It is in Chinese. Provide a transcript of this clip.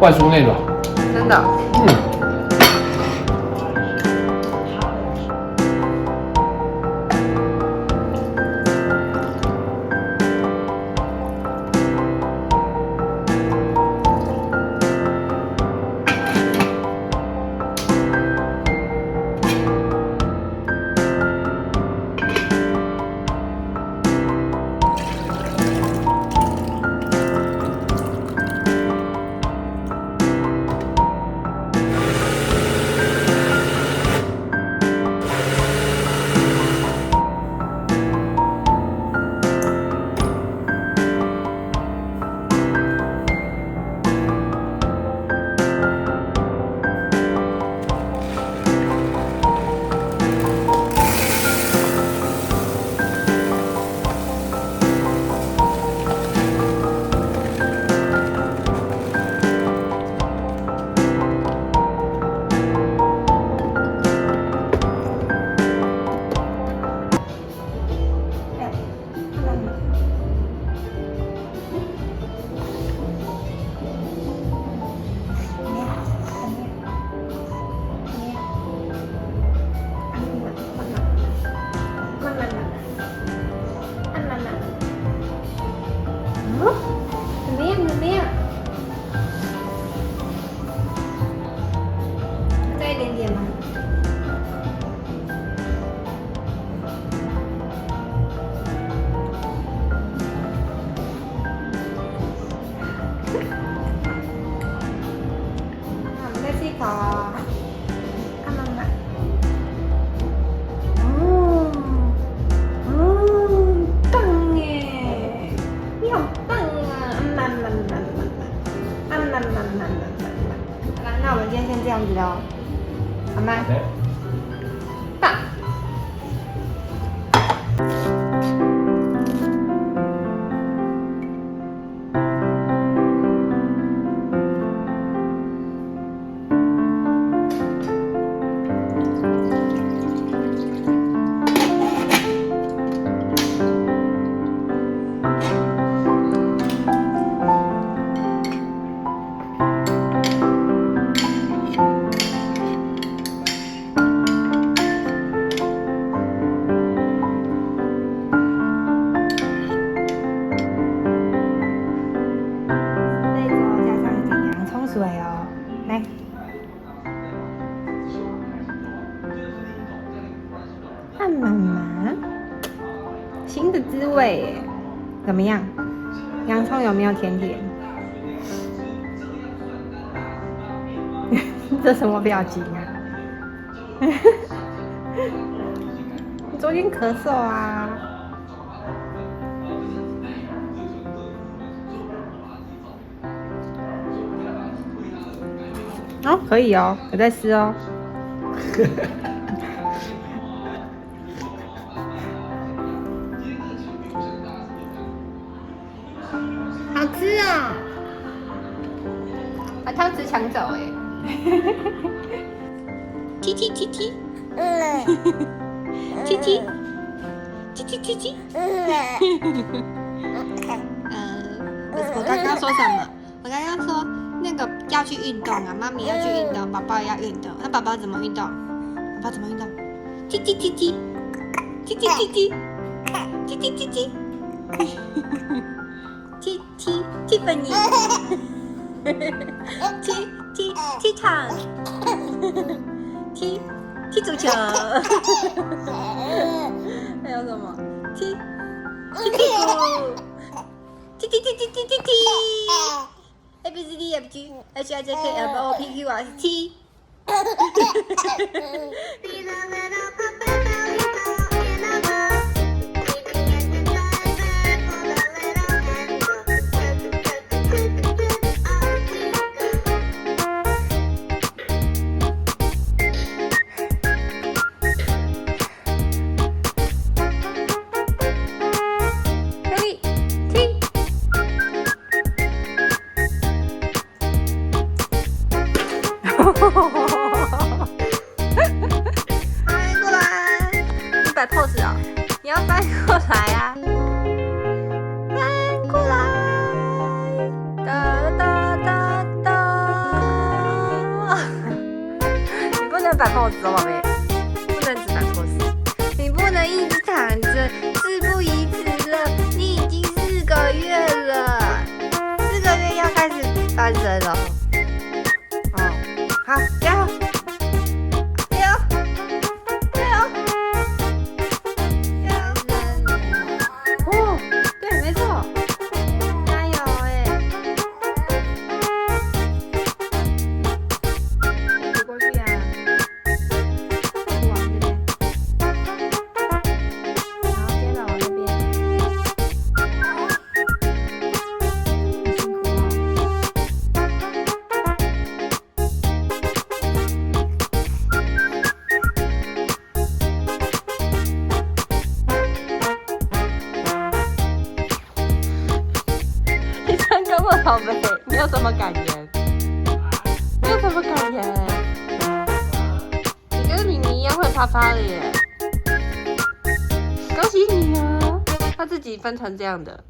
外酥内软，真的。那我们今天先这样子喽，好吗？棒。么样？洋葱有没有甜甜？这什么表情啊？你昨天咳嗽啊？哦，可以哦，有在吃哦。好吃哦！把汤匙抢走哎！踢踢踢踢，踢踢踢踢踢踢。我刚刚说什么？我刚刚说那个要去运动啊，妈咪要去运动，宝宝也要运动。那宝宝怎么运动？宝宝怎么运动？踢踢踢踢，踢踢踢踢，踢踢踢踢，踢踢Tiffany，踢场，踢足球，还有什么？踢屁股，踢，A B C D F G H I J K L M N O P Q R S T。翻过来，你摆 pose 啊？你要翻过来啊！翻过来，哒哒哒哒！你不能摆 pose 哦，宝贝，不能只摆 pose， 你不能一直躺着，事不宜迟了。你已经4个月了，4个月要开始翻身了。好，加油！加油！加油！加油！哦，对，没错，加油哎！走过去呀，往这边，然后接着往这边。很辛苦哦。宝贝，你有什么感言？你有什么感言？你跟妮妮一样会啪啪的耶！恭喜你哦，他自己分成这样的。